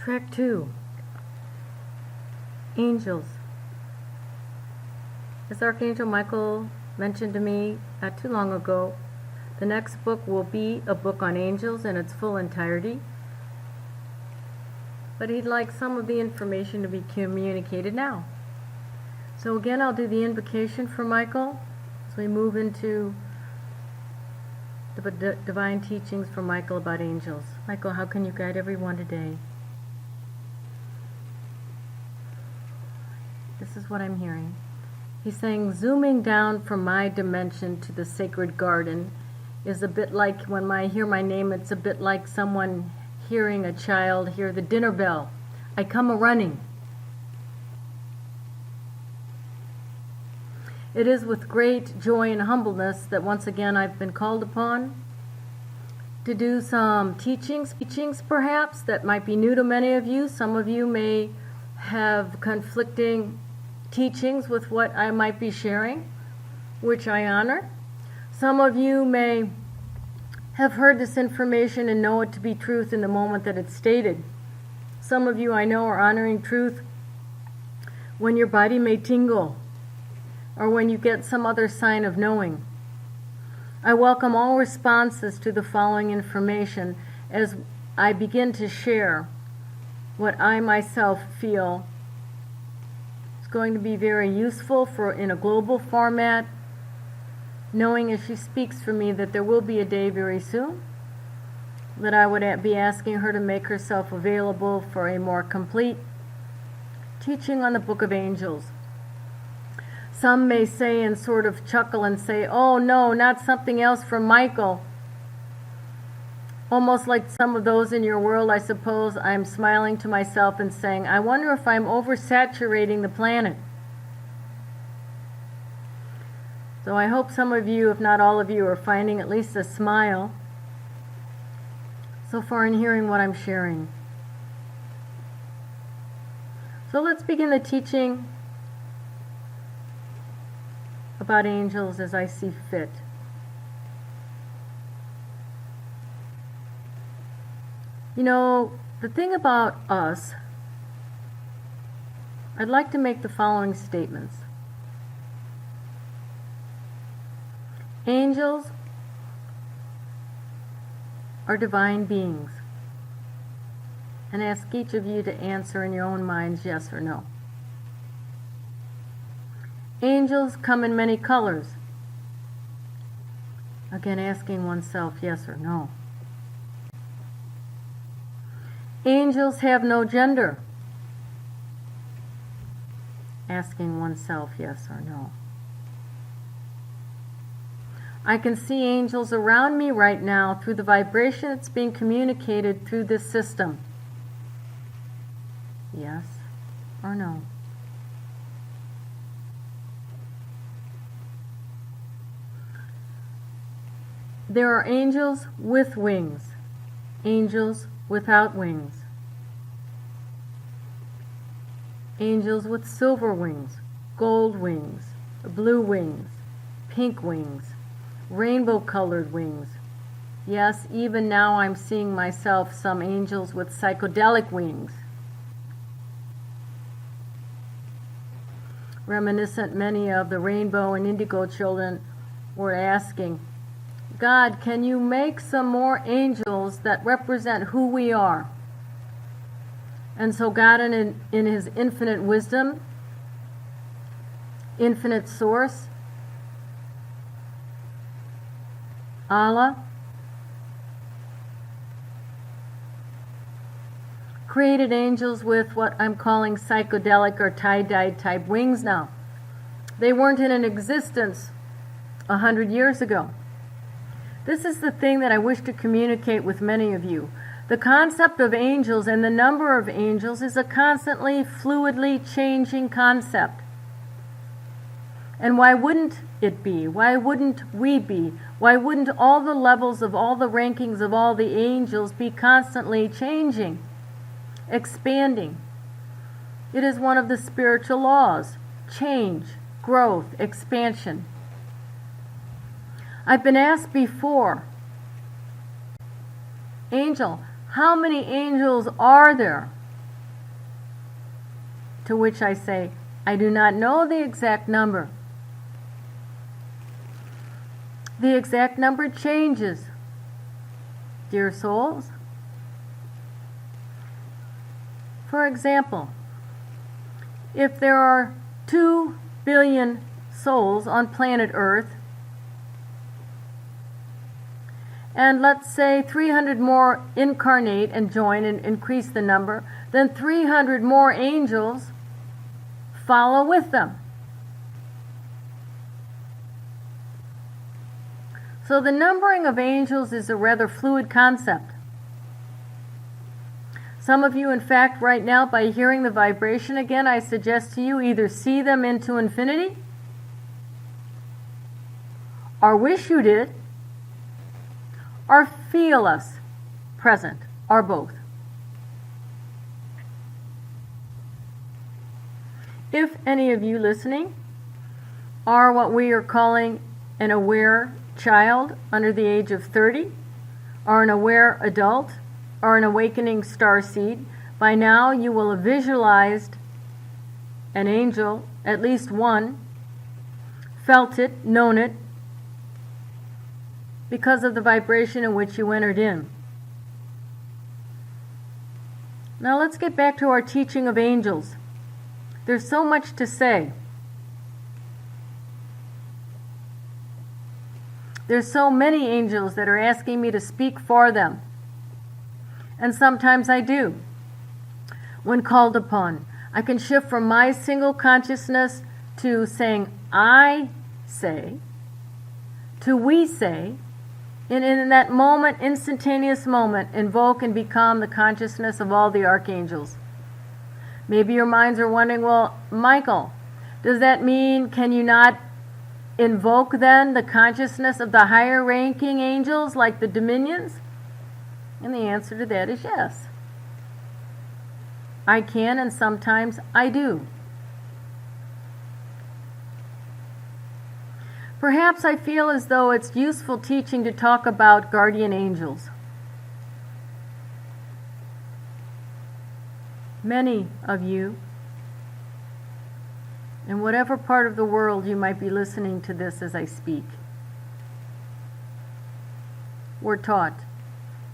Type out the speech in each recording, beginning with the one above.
Track 2. Angels. As Archangel Michael mentioned to me not too long ago, the next book will be a book on angels in its full entirety. But he'd like some of the information to be communicated now. So again, I'll do the invocation for Michael as we move into the divine teachings from Michael about angels. Michael, how can you guide everyone today? This is what I'm hearing. He's saying, zooming down from my dimension to the sacred garden is a bit like, when I hear my name, it's a bit like someone hearing a child hear the dinner bell. I come a-running. It is with great joy and humbleness that once again I've been called upon to do some teachings perhaps that might be new to many of you. Some of you may have conflicting teachings with what I might be sharing, which I honor. Some of you may have heard this information and know it to be truth in the moment that it's stated. Some of you I know are honoring truth when your body may tingle or when you get some other sign of knowing. I welcome all responses to the following information as I begin to share what I myself feel is going to be very useful in a global format, knowing as she speaks for me that there will be a day very soon that I would be asking her to make herself available for a more complete teaching on the Book of Angels. Some may say and sort of chuckle and say, oh no, not something else from Michael. Almost like some of those in your world, I suppose I'm smiling to myself and saying, I wonder if I'm oversaturating the planet. So I hope some of you, if not all of you, are finding at least a smile so far in hearing what I'm sharing. So let's begin the teaching about angels as I see fit. You know, the thing about us, I'd like to make the following statements. Angels are divine beings, and ask each of you to answer in your own minds yes or no. Angels come in many colors. Again, asking oneself yes or no. Angels have no gender. Asking oneself yes or no. I can see angels around me right now through the vibration that's being communicated through this system. Yes or no? There are angels with wings, angels without wings, angels with silver wings, gold wings, blue wings, pink wings, rainbow-colored wings. Yes, even now I'm seeing myself some angels with psychedelic wings. Reminiscent, many of the rainbow and indigo children were asking, God, can you make some more angels that represent who we are? And so God, in his infinite wisdom, infinite source, Allah, created angels with what I'm calling psychedelic or tie-dyed type wings now. They weren't in existence 100 years ago. This is the thing that I wish to communicate with many of you. The concept of angels and the number of angels is a constantly, fluidly changing concept. And why wouldn't it be? Why wouldn't we be? Why wouldn't all the levels of all the rankings of all the angels be constantly changing, expanding? It is one of the spiritual laws. Change, growth, expansion. I've been asked before, Angel, how many angels are there? to which I say, I do not know the exact number. The exact number changes, dear souls. For example, if there are 2 billion souls on planet Earth, and let's say 300 more incarnate and join and increase the number, then 300 more angels follow with them. So the numbering of angels is a rather fluid concept. Some of you, in fact, right now, by hearing the vibration again, I suggest to you either see them into infinity, or wish you did, or feel us present, or both. If any of you listening are what we are calling an aware child under the age of 30, or an aware adult, or an awakening starseed, by now you will have visualized an angel, at least one, felt it, known it, because of the vibration in which you entered in. Now let's get back to our teaching of angels. There's so much to say. There's so many angels that are asking me to speak for them. And sometimes I do. When called upon, I can shift from my single consciousness to saying, I say, to we say, and in that moment, instantaneous moment, invoke and become the consciousness of all the archangels. Maybe your minds are wondering, well, Michael, does that mean, can you not invoke then the consciousness of the higher ranking angels like the dominions? And the answer to that is yes. I can, and sometimes I do. Perhaps I feel as though it's useful teaching to talk about guardian angels. Many of you, in whatever part of the world you might be listening to this as I speak, we're taught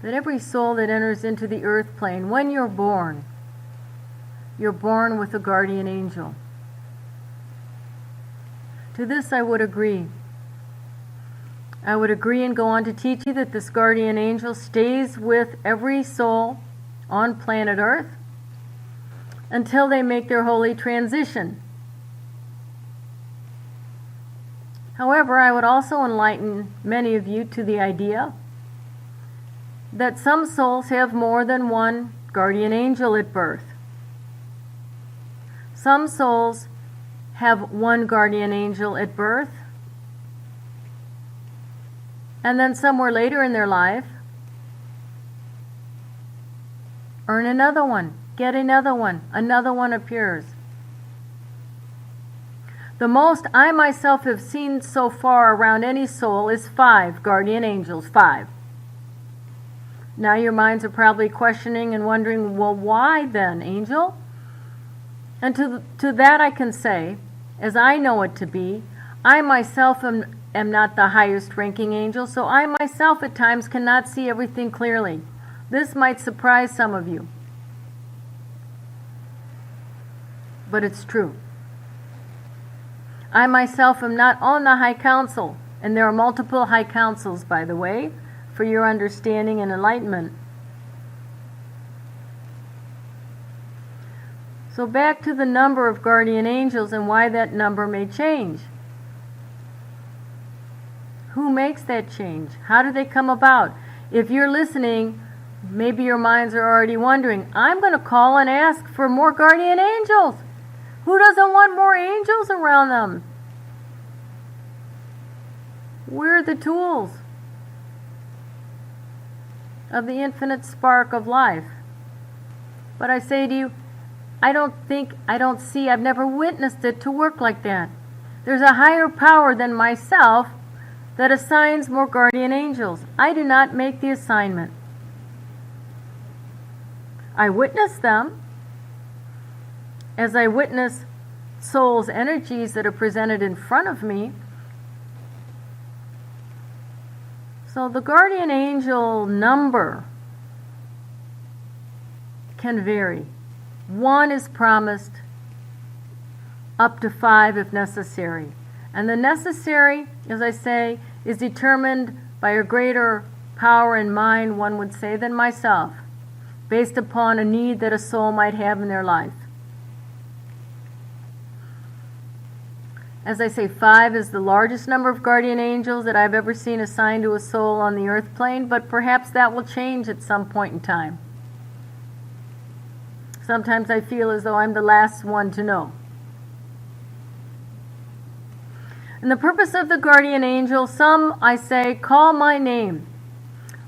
that every soul that enters into the earth plane, when you're born with a guardian angel. To this I would agree. I would agree and go on to teach you that this guardian angel stays with every soul on planet Earth until they make their holy transition. However, I would also enlighten many of you to the idea that some souls have more than one guardian angel at birth. Some souls have one guardian angel at birth, and then somewhere later in their life, earn another one, get another one appears. The most I myself have seen so far around any soul is 5 guardian angels, 5. Now your minds are probably questioning and wondering, well, why then, angel? And to that I can say, as I know it to be, I myself am not the highest ranking angel, so I myself at times cannot see everything clearly. This might surprise some of you, but it's true. I myself am not on the high council, and there are multiple high councils, by the way, for your understanding and enlightenment. So back to the number of guardian angels and why that number may change. Who makes that change? How do they come about? If you're listening, maybe your minds are already wondering, I'm going to call and ask for more guardian angels. Who doesn't want more angels around them? We're the tools of the infinite spark of life. But I say to you, I've never witnessed it to work like that. There's a higher power than myself that assigns more guardian angels. I do not make the assignment. I witness them, as I witness soul's energies that are presented in front of me. So the guardian angel number can vary. 1 is promised, up to 5 if necessary. And the necessary, as I say, is determined by a greater power in mind, one would say, than myself, based upon a need that a soul might have in their life. As I say, 5 is the largest number of guardian angels that I've ever seen assigned to a soul on the earth plane, but perhaps that will change at some point in time. Sometimes I feel as though I'm the last one to know. And the purpose of the guardian angel, some, I say, call my name,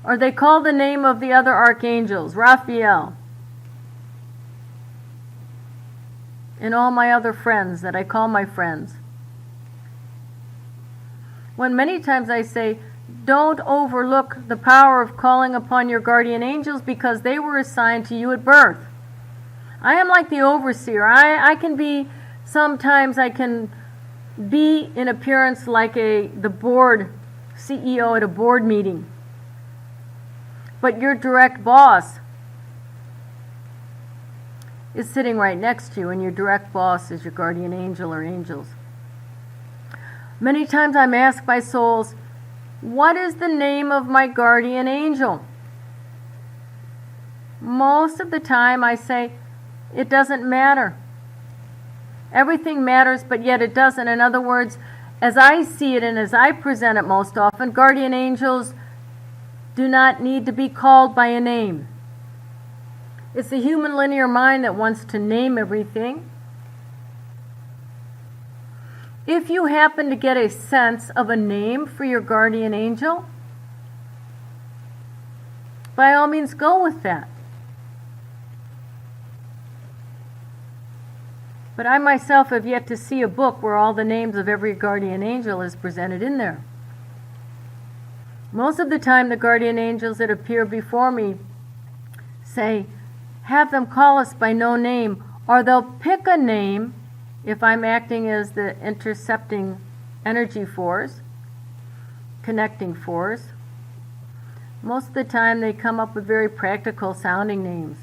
or they call the name of the other archangels, Raphael, and all my other friends that I call my friends. When many times I say, don't overlook the power of calling upon your guardian angels because they were assigned to you at birth. I am like the overseer. I can be, sometimes I can be in appearance like the board CEO at a board meeting. But your direct boss is sitting right next to you, and your direct boss is your guardian angel or angels. Many times I'm asked by souls, what is the name of my guardian angel? Most of the time I say, it doesn't matter. Everything matters, but yet it doesn't. In other words, as I see it and as I present it most often, guardian angels do not need to be called by a name. It's the human linear mind that wants to name everything. If you happen to get a sense of a name for your guardian angel, by all means go with that. But I myself have yet to see a book where all the names of every guardian angel is presented in there. Most of the time the guardian angels that appear before me say, have them call us by no name, or they'll pick a name if I'm acting as the intercepting energy force, connecting force. Most of the time they come up with very practical sounding names.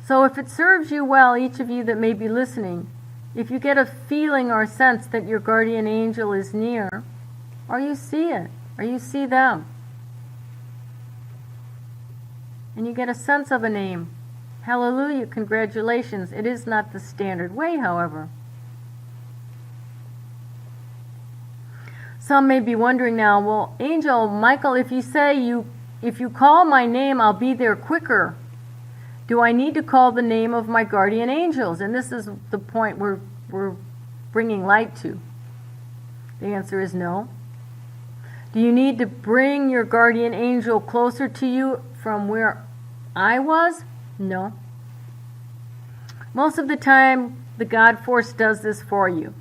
So if it serves you well, each of you that may be listening, if you get a feeling or sense that your guardian angel is near, or you see it, or you see them, and you get a sense of a name, hallelujah, congratulations. It is not the standard way, however. Some may be wondering now, well, Angel Michael, if you say if you call my name, I'll be there quicker. Do I need to call the name of my guardian angels? And this is the point we're bringing light to. The answer is no. Do you need to bring your guardian angel closer to you from where I was? No. Most of the time, the God force does this for you.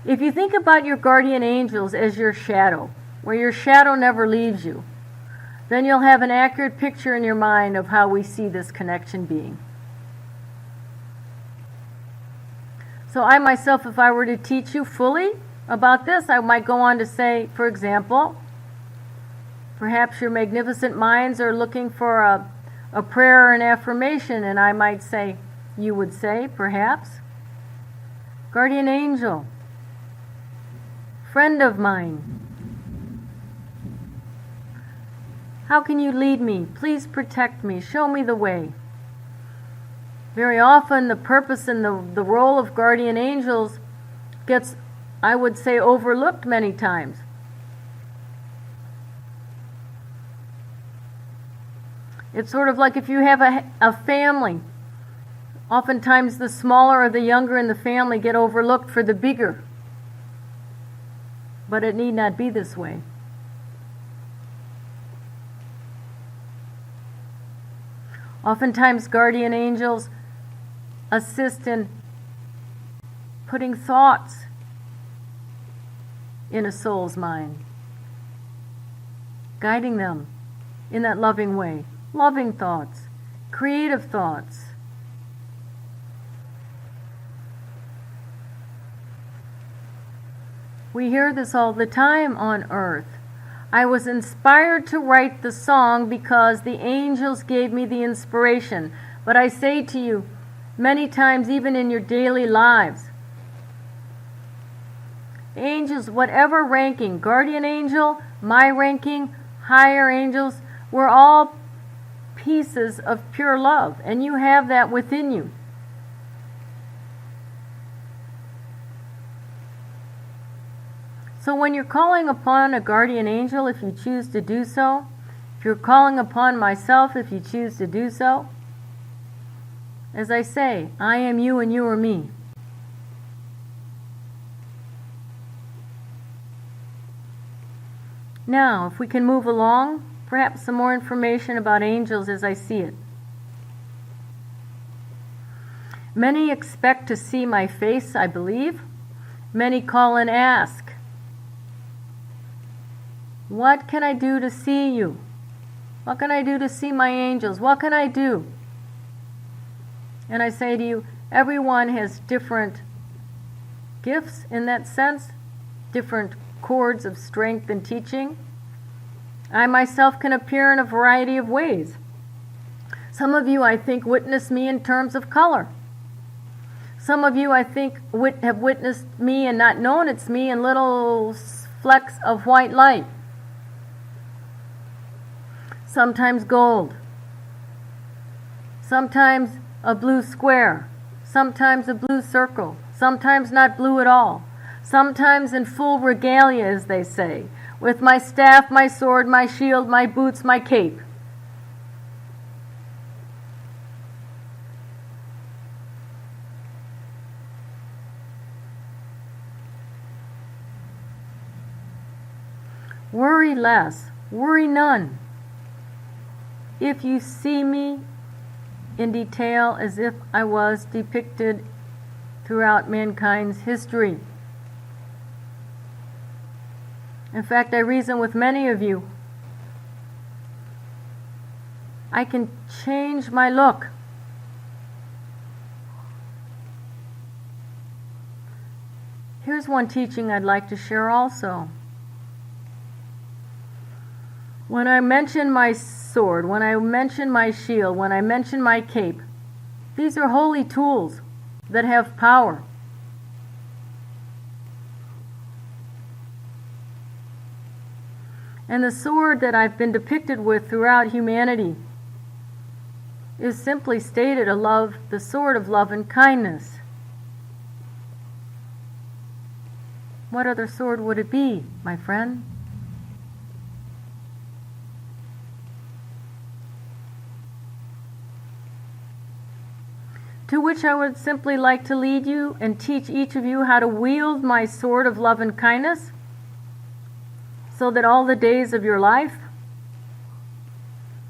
If you think about your guardian angels as your shadow, where your shadow never leaves you, then you'll have an accurate picture in your mind of how we see this connection being. So I myself, if I were to teach you fully about this, I might go on to say, for example, perhaps your magnificent minds are looking for a prayer or an affirmation, and I might say, you would say, perhaps, guardian angel, friend of mine, how can you lead me? Please protect me. Show me the way. Very often the purpose and the role of guardian angels gets, I would say, overlooked many times. It's sort of like if you have a family. Oftentimes the smaller or the younger in the family get overlooked for the bigger. But it need not be this way. Oftentimes guardian angels assist in putting thoughts in a soul's mind, guiding them in that loving way. Loving thoughts, creative thoughts. We hear this all the time on earth. I was inspired to write the song because the angels gave me the inspiration. But I say to you, many times, even in your daily lives, angels, whatever ranking, guardian angel, my ranking, higher angels, we're all pieces of pure love, and you have that within you. So when you're calling upon a guardian angel, if you choose to do so, if you're calling upon myself, if you choose to do so, as I say, I am you and you are me. Now, if we can move along, perhaps some more information about angels as I see it. Many expect to see my face, I believe. Many call and ask, what can I do to see you? What can I do to see my angels? What can I do? And I say to you, everyone has different gifts in that sense, different chords of strength and teaching. I myself can appear in a variety of ways. Some of you, I think, witness me in terms of color. Some of you, I think, have witnessed me and not known it's me in little flecks of white light. Sometimes gold. Sometimes a blue square. Sometimes a blue circle. Sometimes not blue at all. Sometimes in full regalia, as they say, with my staff, my sword, my shield, my boots, my cape. Worry less, worry none. If you see me in detail as if I was depicted throughout mankind's history. In fact, I reason with many of you. I can change my look. Here's one teaching I'd like to share also. When I mention my sword, when I mention my shield, when I mention my cape, these are holy tools that have power. And the sword that I've been depicted with throughout humanity is simply stated the sword of love and kindness. What other sword would it be, my friend? To which I would simply like to lead you and teach each of you how to wield my sword of love and kindness, so that all the days of your life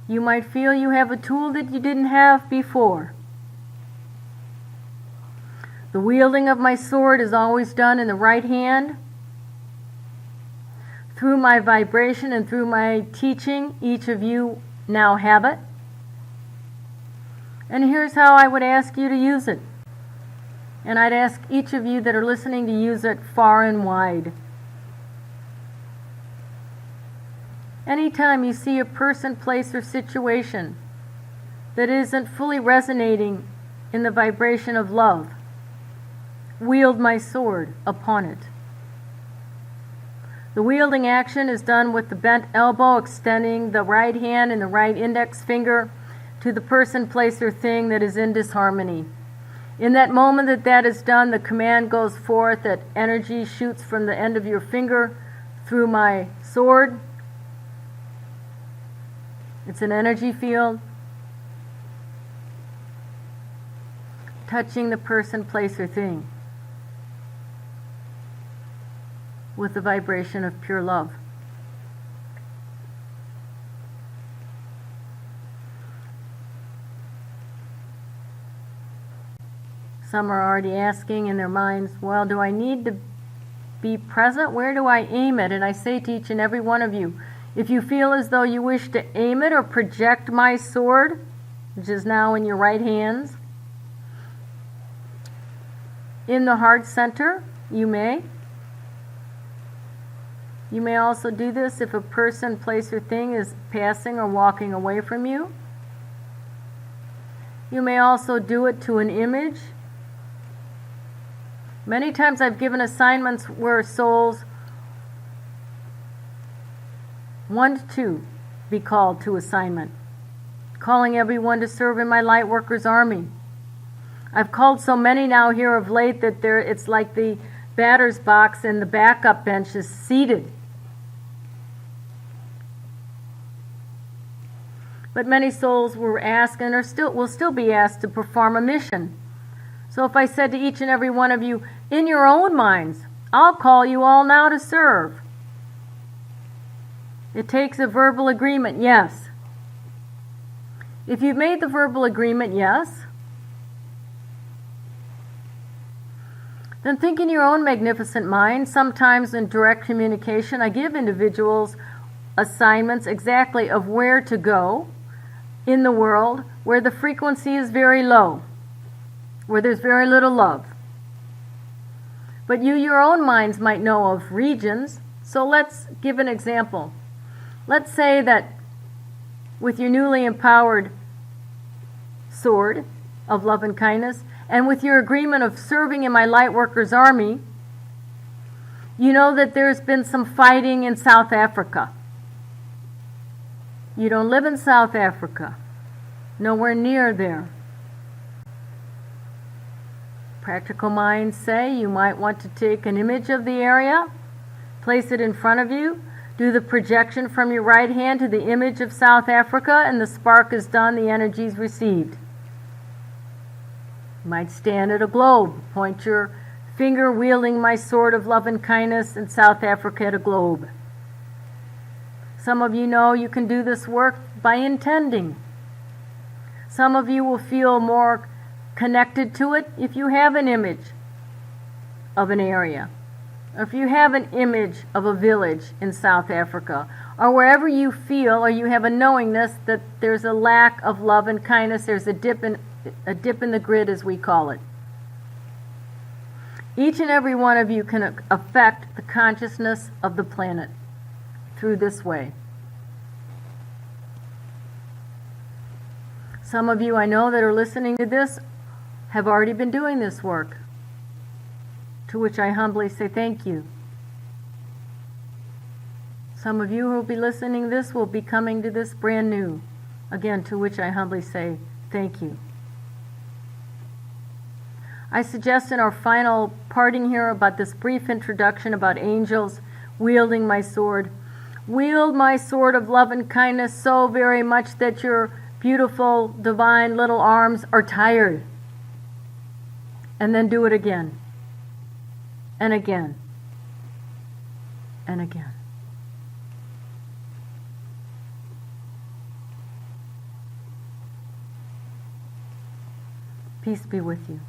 you might feel you have a tool that you didn't have before. The wielding of my sword is always done in the right hand. Through my vibration and through my teaching, each of you now have it. And here's how I would ask you to use it. And I'd ask each of you that are listening to use it far and wide. Anytime you see a person, place, or situation that isn't fully resonating in the vibration of love, wield my sword upon it. The wielding action is done with the bent elbow, extending the right hand and the right index finger to the person, place, or thing that is in disharmony. In that moment that is done, the command goes forth that energy shoots from the end of your finger through my sword. It's an energy field touching the person, place, or thing with the vibration of pure love. Some are already asking in their minds, well, do I need to be present? Where do I aim it? And I say to each and every one of you, if you feel as though you wish to aim it or project my sword which is now in your right hands. In the heart center, you may. You may also do this if a person, place, or thing is passing or walking away from you. You may also do it to an image. Many times I've given assignments where souls want to be called to assignment, calling everyone to serve in my light workers army. I've called so many now here of late that it's like the batter's box and the backup bench is seated. But many souls were asked and will still be asked to perform a mission. So if I said to each and every one of you, in your own minds, I'll call you all now to serve. It takes a verbal agreement, yes. If you've made the verbal agreement, yes, then think in your own magnificent mind. Sometimes in direct communication, I give individuals assignments exactly of where to go in the world where the frequency is very low, where there's very little love. But your own minds might know of regions. So let's give an example. Let's say that with your newly empowered sword of love and kindness, and with your agreement of serving in my light workers army, you know that there's been some fighting in South Africa. You don't live in South Africa, nowhere near there. Practical minds say you might want to take an image of the area, place it in front of you, do the projection from your right hand to the image of South Africa, and the spark is done, the energy is received. You might stand at a globe, point your finger wielding my sword of love and kindness in South Africa at a globe. Some of you know you can do this work by intending. Some of you will feel more connected to it if you have an image of an area, or if you have an image of a village in South Africa, or wherever you feel or you have a knowingness that there's a lack of love and kindness, there's a dip in the grid, as we call it. Each and every one of you can affect the consciousness of the planet through this way. Some of you I know that are listening to this have already been doing this work, to which I humbly say thank you. Some of you who will be listening to this will be coming to this brand new, again, to which I humbly say thank you. I suggest in our final parting here about this brief introduction about angels wielding my sword. Wield my sword of love and kindness so very much that your beautiful, divine little arms are tired. And then do it again. And again. And again. Peace be with you.